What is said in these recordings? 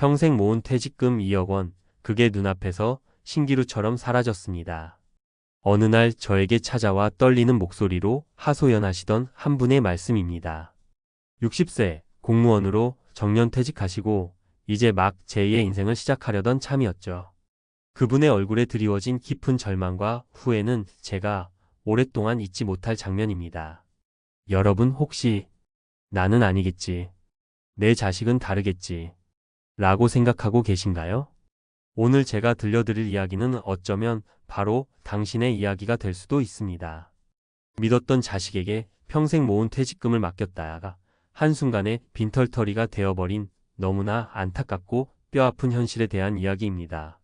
평생 모은 퇴직금 2억 원, 그게 눈앞에서 신기루처럼 사라졌습니다. 어느 날 저에게 찾아와 떨리는 목소리로 하소연하시던 한 분의 말씀입니다. 60세 공무원으로 정년퇴직하시고 이제 막 제2의 인생을 시작하려던 참이었죠. 그분의 얼굴에 드리워진 깊은 절망과 후회는 제가 오랫동안 잊지 못할 장면입니다. 여러분 혹시 나는 아니겠지, 내 자식은 다르겠지 라고 생각하고 계신가요? 오늘 제가 들려드릴 이야기는 어쩌면 바로 당신의 이야기가 될 수도 있습니다. 믿었던 자식에게 평생 모은 퇴직금을 맡겼다가 한순간에 빈털터리가 되어버린 너무나 안타깝고 뼈아픈 현실에 대한 이야기입니다.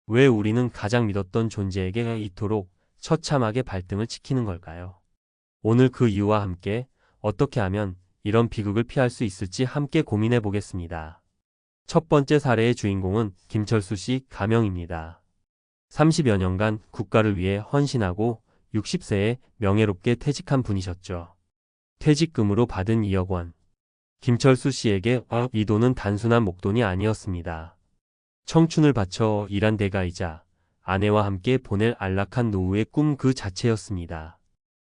왜 우리는 가장 믿었던 존재에게 이토록 처참하게 발등을 찍히는 걸까요? 오늘 그 이유와 함께 어떻게 하면 이런 비극을 피할 수 있을지 함께 고민해 보겠습니다. 첫 번째 사례의 주인공은 김철수 씨 가명입니다. 30여 년간 국가를 위해 헌신하고 60세에 명예롭게 퇴직한 분이셨죠. 퇴직금으로 받은 2억 원. 김철수 씨에게 이 돈은 단순한 목돈이 아니었습니다. 청춘을 바쳐 일한 대가이자 아내와 함께 보낼 안락한 노후의 꿈 그 자체였습니다.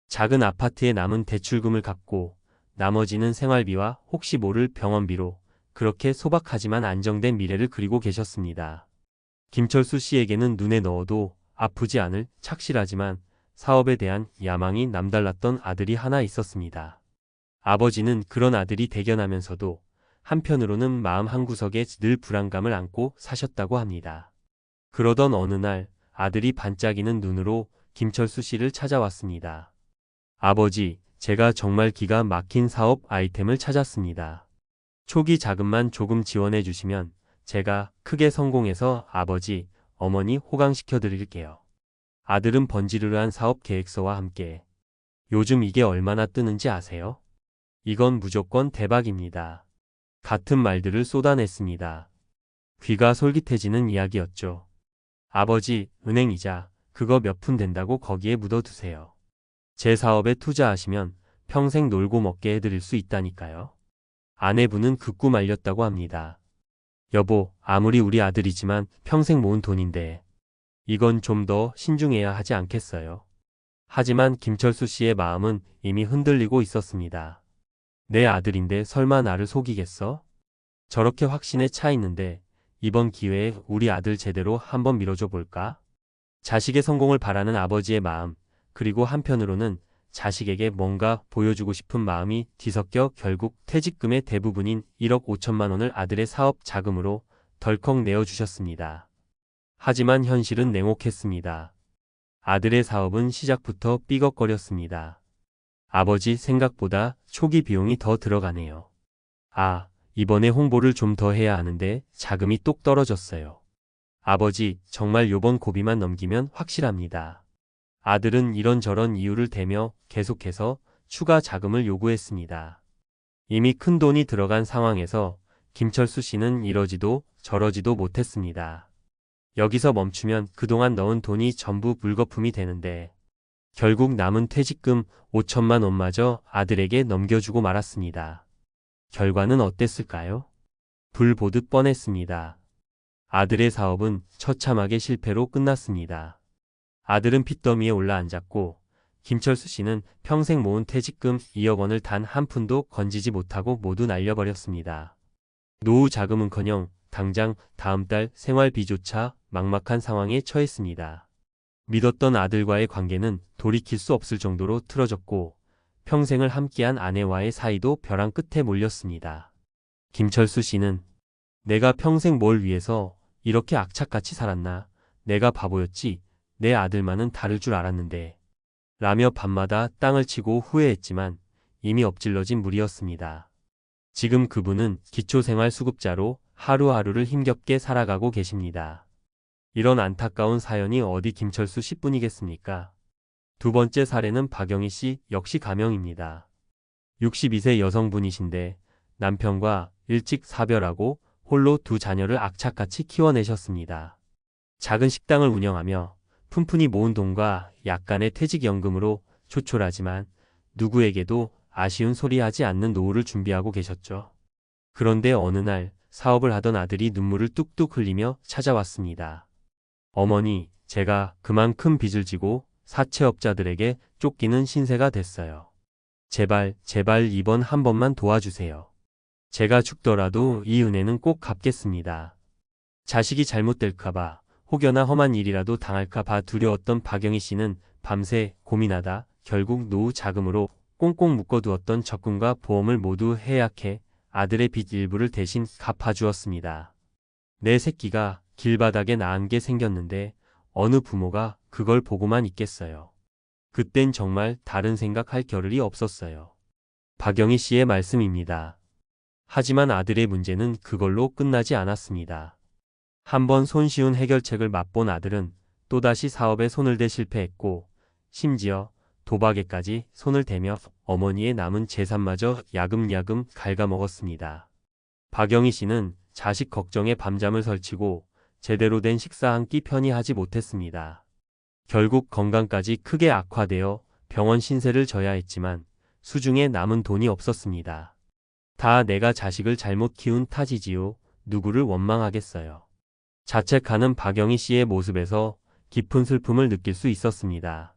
작은 아파트에 남은 대출금을 갚고 나머지는 생활비와 혹시 모를 병원비로 그렇게 소박하지만 안정된 미래를 그리고 계셨습니다. 김철수 씨에게는 눈에 넣어도 아프지 않을 착실하지만 사업에 대한 야망이 남달랐던 아들이 하나 있었습니다. 아버지는 그런 아들이 대견하면서도 한편으로는 마음 한구석에 늘 불안감을 안고 사셨다고 합니다. 그러던 어느 날 아들이 반짝이는 눈으로 김철수 씨를 찾아왔습니다. 아버지, 제가 정말 기가 막힌 사업 아이템을 찾았습니다. 초기 자금만 조금 지원해 주시면 제가 크게 성공해서 아버지, 어머니 호강시켜 드릴게요. 아들은 번지르르한 사업 계획서와 함께 요즘 이게 얼마나 뜨는지 아세요? 이건 무조건 대박입니다. 같은 말들을 쏟아냈습니다. 귀가 솔깃해지는 이야기였죠. 아버지, 은행이자 그거 몇 푼 된다고 거기에 묻어두세요. 제 사업에 투자하시면 평생 놀고 먹게 해드릴 수 있다니까요. 아내분은 극구 말렸다고 합니다. 여보, 아무리 우리 아들이지만 평생 모은 돈인데 이건 좀 더 신중해야 하지 않겠어요? 하지만 김철수 씨의 마음은 이미 흔들리고 있었습니다. 내 아들인데 설마 나를 속이겠어? 저렇게 확신에 차 있는데 이번 기회에 우리 아들 제대로 한번 밀어줘 볼까? 자식의 성공을 바라는 아버지의 마음, 그리고 한편으로는 자식에게 뭔가 보여주고 싶은 마음이 뒤섞여 결국 퇴직금의 대부분인 1억 5천만 원을 아들의 사업 자금으로 덜컥 내어주셨습니다. 하지만 현실은 냉혹했습니다. 아들의 사업은 시작부터 삐걱거렸습니다. 아버지, 생각보다 초기 비용이 더 들어가네요. 아, 이번에 홍보를 좀 더 해야 하는데 자금이 똑 떨어졌어요. 아버지, 정말 요번 고비만 넘기면 확실합니다. 아들은 이런저런 이유를 대며 계속해서 추가 자금을 요구했습니다. 이미 큰 돈이 들어간 상황에서 김철수 씨는 이러지도 저러지도 못했습니다. 여기서 멈추면 그동안 넣은 돈이 전부 물거품이 되는데 결국 남은 퇴직금 5천만 원마저 아들에게 넘겨주고 말았습니다. 결과는 어땠을까요? 불 보듯 뻔했습니다. 아들의 사업은 처참하게 실패로 끝났습니다. 아들은 핏더미에 올라앉았고 김철수 씨는 평생 모은 퇴직금 2억 원을 단 한 푼도 건지지 못하고 모두 날려버렸습니다. 노후 자금은커녕 당장 다음 달 생활비조차 막막한 상황에 처했습니다. 믿었던 아들과의 관계는 돌이킬 수 없을 정도로 틀어졌고 평생을 함께한 아내와의 사이도 벼랑 끝에 몰렸습니다. 김철수 씨는 내가 평생 뭘 위해서 이렇게 악착같이 살았나, 내가 바보였지, 내 아들만은 다를 줄 알았는데 라며 밤마다 땅을 치고 후회했지만 이미 엎질러진 물이었습니다. 지금 그분은 기초생활수급자로 하루하루를 힘겹게 살아가고 계십니다. 이런 안타까운 사연이 어디 김철수 씨뿐이겠습니까? 두 번째 사례는 박영희 씨 역시 가명입니다. 62세 여성분이신데 남편과 일찍 사별하고 홀로 두 자녀를 악착같이 키워내셨습니다. 작은 식당을 운영하며 푼푼히 모은 돈과 약간의 퇴직연금으로 초촐하지만 누구에게도 아쉬운 소리 하지 않는 노후를 준비하고 계셨죠. 그런데 어느 날 사업을 하던 아들이 눈물을 뚝뚝 흘리며 찾아왔습니다. 어머니, 제가 그만큼 빚을 지고 사채업자들에게 쫓기는 신세가 됐어요. 제발, 제발 이번 한 번만 도와주세요. 제가 죽더라도 이 은혜는 꼭 갚겠습니다. 자식이 잘못될까봐, 혹여나 험한 일이라도 당할까봐 두려웠던 박영희 씨는 밤새 고민하다 결국 노후 자금으로 꽁꽁 묶어두었던 적금과 보험을 모두 해약해 아들의 빚 일부를 대신 갚아주었습니다. 내 새끼가 길바닥에 나은 게 생겼는데 어느 부모가 그걸 보고만 있겠어요. 그땐 정말 다른 생각할 겨를이 없었어요. 박영희 씨의 말씀입니다. 하지만 아들의 문제는 그걸로 끝나지 않았습니다. 한번 손쉬운 해결책을 맛본 아들은 또다시 사업에 손을 대 실패했고 심지어 도박에까지 손을 대며 어머니의 남은 재산마저 야금야금 갉아먹었습니다. 박영희 씨는 자식 걱정에 밤잠을 설치고 제대로 된 식사 한 끼 편히 하지 못했습니다. 결국 건강까지 크게 악화되어 병원 신세를 져야 했지만 수중에 남은 돈이 없었습니다. 다 내가 자식을 잘못 키운 탓이지요. 누구를 원망하겠어요. 자책하는 박영희 씨의 모습에서 깊은 슬픔을 느낄 수 있었습니다.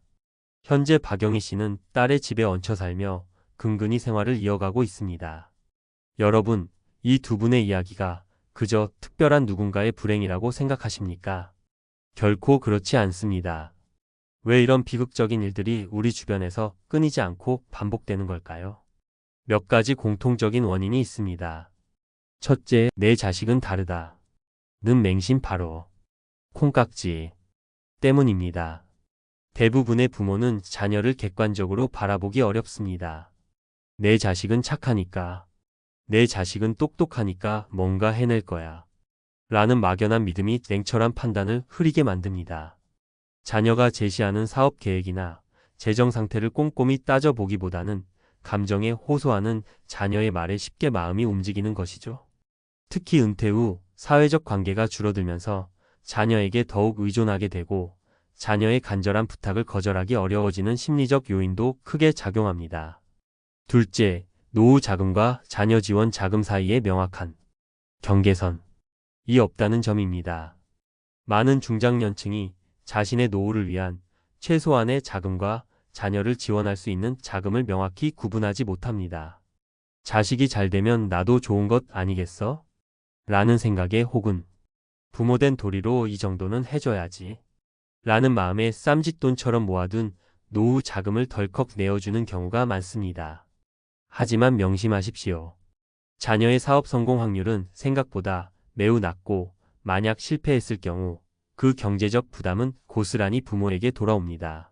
현재 박영희 씨는 딸의 집에 얹혀 살며 근근히 생활을 이어가고 있습니다. 여러분, 이 두 분의 이야기가 그저 특별한 누군가의 불행이라고 생각하십니까? 결코 그렇지 않습니다. 왜 이런 비극적인 일들이 우리 주변에서 끊이지 않고 반복되는 걸까요? 몇 가지 공통적인 원인이 있습니다. 첫째, 내 자식은 다르다. 는 맹신 바로 콩깍지 때문입니다. 대부분의 부모는 자녀를 객관적으로 바라보기 어렵습니다. 내 자식은 착하니까, 내 자식은 똑똑하니까 뭔가 해낼 거야. 라는 막연한 믿음이 냉철한 판단을 흐리게 만듭니다. 자녀가 제시하는 사업 계획이나 재정 상태를 꼼꼼히 따져보기보다는 감정에 호소하는 자녀의 말에 쉽게 마음이 움직이는 것이죠. 특히 은퇴 후 사회적 관계가 줄어들면서 자녀에게 더욱 의존하게 되고 자녀의 간절한 부탁을 거절하기 어려워지는 심리적 요인도 크게 작용합니다. 둘째, 노후 자금과 자녀 지원 자금 사이에 명확한 경계선이 없다는 점입니다. 많은 중장년층이 자신의 노후를 위한 최소한의 자금과 자녀를 지원할 수 있는 자금을 명확히 구분하지 못합니다. 자식이 잘 되면 나도 좋은 것 아니겠어? 라는 생각에 혹은 부모된 도리로 이 정도는 해줘야지 라는 마음에 쌈짓돈처럼 모아둔 노후 자금을 덜컥 내어주는 경우가 많습니다. 하지만 명심하십시오. 자녀의 사업 성공 확률은 생각보다 매우 낮고 만약 실패했을 경우 그 경제적 부담은 고스란히 부모에게 돌아옵니다.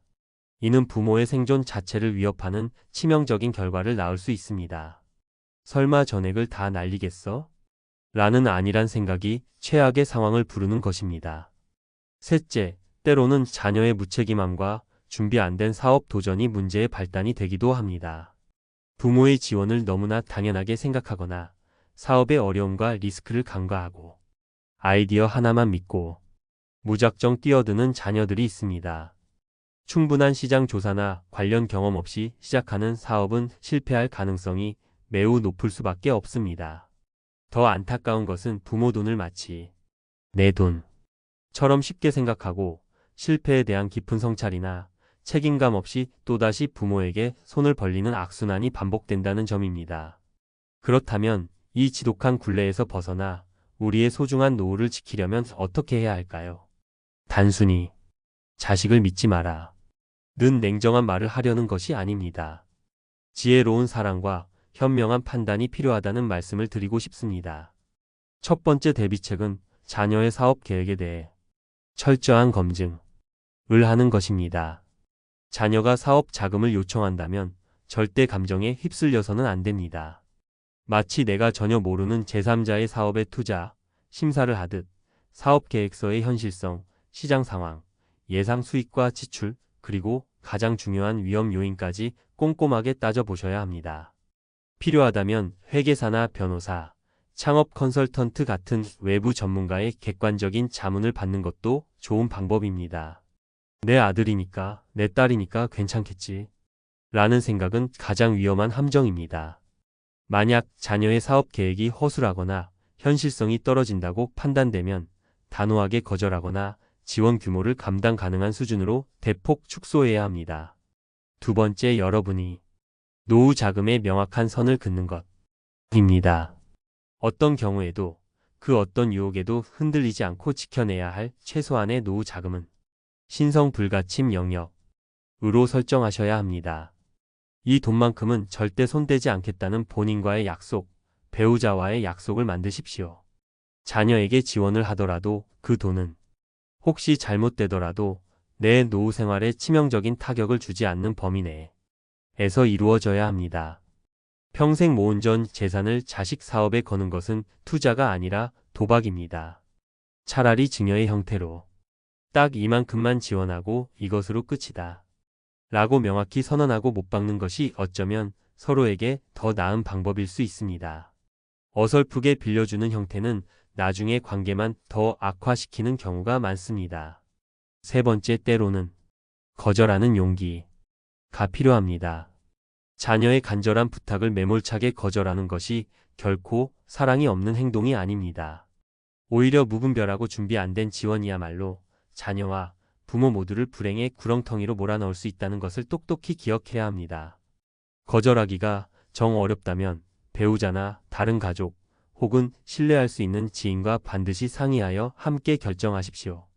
이는 부모의 생존 자체를 위협하는 치명적인 결과를 낳을 수 있습니다. 설마 전액을 다 날리겠어? 라는 안일한 생각이 최악의 상황을 부르는 것입니다. 셋째, 때로는 자녀의 무책임함과 준비 안 된 사업 도전이 문제의 발단이 되기도 합니다. 부모의 지원을 너무나 당연하게 생각하거나 사업의 어려움과 리스크를 간과하고 아이디어 하나만 믿고 무작정 뛰어드는 자녀들이 있습니다. 충분한 시장 조사나 관련 경험 없이 시작하는 사업은 실패할 가능성이 매우 높을 수밖에 없습니다. 더 안타까운 것은 부모 돈을 마치 내 돈처럼 쉽게 생각하고 실패에 대한 깊은 성찰이나 책임감 없이 또다시 부모에게 손을 벌리는 악순환이 반복된다는 점입니다. 그렇다면 이 지독한 굴레에서 벗어나 우리의 소중한 노후를 지키려면 어떻게 해야 할까요? 단순히 자식을 믿지 마라. 는 냉정한 말을 하려는 것이 아닙니다. 지혜로운 사랑과 현명한 판단이 필요하다는 말씀을 드리고 싶습니다. 첫 번째 대비책은 자녀의 사업 계획에 대해 철저한 검증을 하는 것입니다. 자녀가 사업 자금을 요청한다면 절대 감정에 휩쓸려서는 안 됩니다. 마치 내가 전혀 모르는 제3자의 사업에 투자, 심사를 하듯 사업 계획서의 현실성, 시장 상황, 예상 수익과 지출, 그리고 가장 중요한 위험 요인까지 꼼꼼하게 따져보셔야 합니다. 필요하다면 회계사나 변호사, 창업 컨설턴트 같은 외부 전문가의 객관적인 자문을 받는 것도 좋은 방법입니다. 내 아들이니까, 내 딸이니까 괜찮겠지. 라는 생각은 가장 위험한 함정입니다. 만약 자녀의 사업 계획이 허술하거나 현실성이 떨어진다고 판단되면 단호하게 거절하거나 지원 규모를 감당 가능한 수준으로 대폭 축소해야 합니다. 두 번째, 여러분이 노후 자금에 명확한 선을 긋는 것입니다. 어떤 경우에도 그 어떤 유혹에도 흔들리지 않고 지켜내야 할 최소한의 노후 자금은 신성 불가침 영역으로 설정하셔야 합니다. 이 돈만큼은 절대 손대지 않겠다는 본인과의 약속, 배우자와의 약속을 만드십시오. 자녀에게 지원을 하더라도 그 돈은 혹시 잘못되더라도 내 노후 생활에 치명적인 타격을 주지 않는 범위 내에서 이루어져야 합니다. 평생 모은 전 재산을 자식 사업에 거는 것은 투자가 아니라 도박입니다. 차라리 증여의 형태로 딱 이만큼만 지원하고 이것으로 끝이다 라고 명확히 선언하고 못 박는 것이 어쩌면 서로에게 더 나은 방법일 수 있습니다. 어설프게 빌려주는 형태는 나중에 관계만 더 악화시키는 경우가 많습니다. 세 번째, 때로는 거절하는 용기가 필요합니다. 자녀의 간절한 부탁을 매몰차게 거절하는 것이 결코 사랑이 없는 행동이 아닙니다. 오히려 무분별하고 준비 안 된 지원이야말로 자녀와 부모 모두를 불행의 구렁텅이로 몰아넣을 수 있다는 것을 똑똑히 기억해야 합니다. 거절하기가 정 어렵다면 배우자나 다른 가족 혹은 신뢰할 수 있는 지인과 반드시 상의하여 함께 결정하십시오.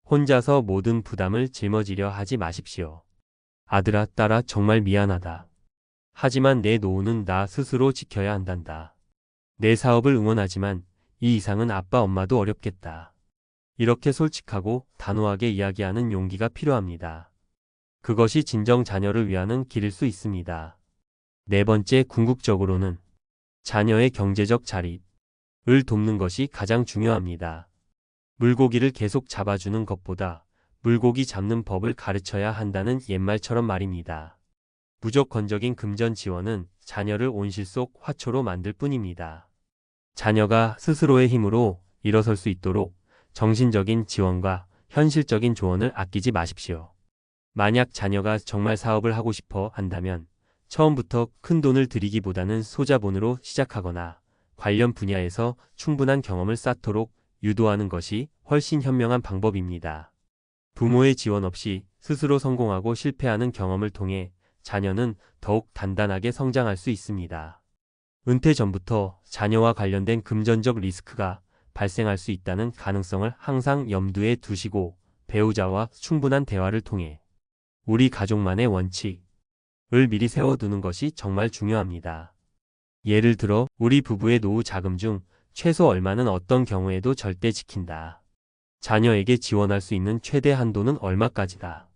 혼자서 모든 부담을 짊어지려 하지 마십시오. 아들아, 딸아, 정말 미안하다. 하지만 내 노후는 나 스스로 지켜야 한단다. 내 사업을 응원하지만 이 이상은 아빠 엄마도 어렵겠다. 이렇게 솔직하고 단호하게 이야기하는 용기가 필요합니다. 그것이 진정 자녀를 위하는 길일 수 있습니다. 네 번째, 궁극적으로는 자녀의 경제적 자립을 돕는 것이 가장 중요합니다. 물고기를 계속 잡아주는 것보다 물고기 잡는 법을 가르쳐야 한다는 옛말처럼 말입니다. 무조건적인 금전 지원은 자녀를 온실 속 화초로 만들 뿐입니다. 자녀가 스스로의 힘으로 일어설 수 있도록 정신적인 지원과 현실적인 조언을 아끼지 마십시오. 만약 자녀가 정말 사업을 하고 싶어 한다면 처음부터 큰 돈을 들이기보다는 소자본으로 시작하거나 관련 분야에서 충분한 경험을 쌓도록 유도하는 것이 훨씬 현명한 방법입니다. 부모의 지원 없이 스스로 성공하고 실패하는 경험을 통해 자녀는 더욱 단단하게 성장할 수 있습니다. 은퇴 전부터 자녀와 관련된 금전적 리스크가 발생할 수 있다는 가능성을 항상 염두에 두시고 배우자와 충분한 대화를 통해 우리 가족만의 원칙을 미리 세워두는 것이 정말 중요합니다. 예를 들어 우리 부부의 노후 자금 중 최소 얼마는 어떤 경우에도 절대 지킨다. 자녀에게 지원할 수 있는 최대 한도는 얼마까지다.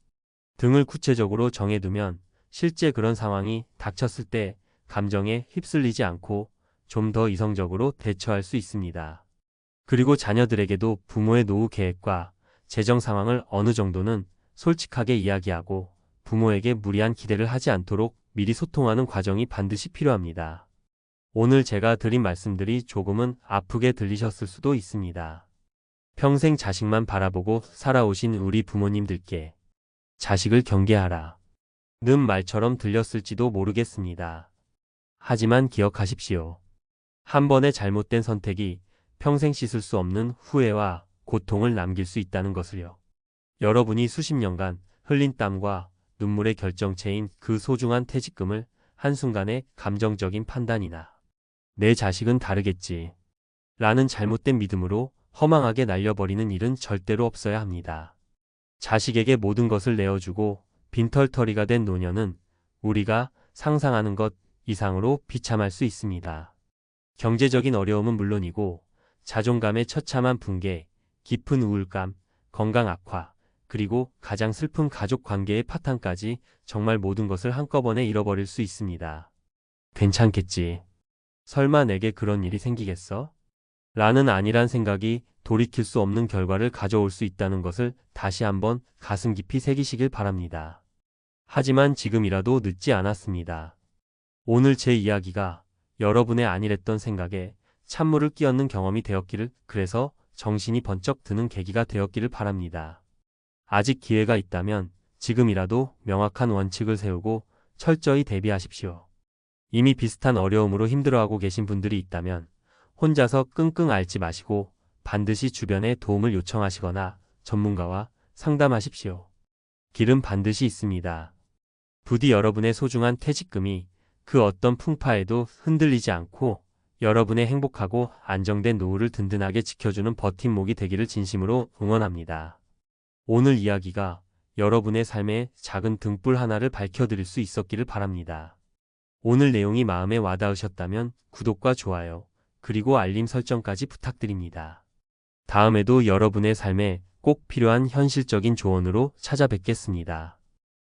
등을 구체적으로 정해두면 실제 그런 상황이 닥쳤을 때 감정에 휩쓸리지 않고 좀 더 이성적으로 대처할 수 있습니다. 그리고 자녀들에게도 부모의 노후 계획과 재정 상황을 어느 정도는 솔직하게 이야기하고 부모에게 무리한 기대를 하지 않도록 미리 소통하는 과정이 반드시 필요합니다. 오늘 제가 드린 말씀들이 조금은 아프게 들리셨을 수도 있습니다. 평생 자식만 바라보고 살아오신 우리 부모님들께 자식을 경계하라 는 말처럼 들렸을지도 모르겠습니다. 하지만 기억하십시오. 한 번의 잘못된 선택이 평생 씻을 수 없는 후회와 고통을 남길 수 있다는 것을요. 여러분이 수십 년간 흘린 땀과 눈물의 결정체인 그 소중한 퇴직금을 한순간의 감정적인 판단이나 내 자식은 다르겠지 라는 잘못된 믿음으로 허망하게 날려버리는 일은 절대로 없어야 합니다. 자식에게 모든 것을 내어주고 빈털터리가 된 노년은 우리가 상상하는 것 이상으로 비참할 수 있습니다. 경제적인 어려움은 물론이고 자존감의 처참한 붕괴, 깊은 우울감, 건강 악화, 그리고 가장 슬픈 가족 관계의 파탄까지 정말 모든 것을 한꺼번에 잃어버릴 수 있습니다. 괜찮겠지. 설마 내게 그런 일이 생기겠어? 라는 안일한 생각이 돌이킬 수 없는 결과를 가져올 수 있다는 것을 다시 한번 가슴 깊이 새기시길 바랍니다. 하지만 지금이라도 늦지 않았습니다. 오늘 제 이야기가 여러분의 안일했던 생각에 찬물을 끼얹는 경험이 되었기를, 그래서 정신이 번쩍 드는 계기가 되었기를 바랍니다. 아직 기회가 있다면 지금이라도 명확한 원칙을 세우고 철저히 대비하십시오. 이미 비슷한 어려움으로 힘들어하고 계신 분들이 있다면 혼자서 끙끙 앓지 마시고 반드시 주변에 도움을 요청하시거나 전문가와 상담하십시오. 길은 반드시 있습니다. 부디 여러분의 소중한 퇴직금이 그 어떤 풍파에도 흔들리지 않고 여러분의 행복하고 안정된 노후를 든든하게 지켜주는 버팀목이 되기를 진심으로 응원합니다. 오늘 이야기가 여러분의 삶의 작은 등불 하나를 밝혀드릴 수 있었기를 바랍니다. 오늘 내용이 마음에 와닿으셨다면 구독과 좋아요, 그리고 알림 설정까지 부탁드립니다. 다음에도 여러분의 삶에 꼭 필요한 현실적인 조언으로 찾아뵙겠습니다.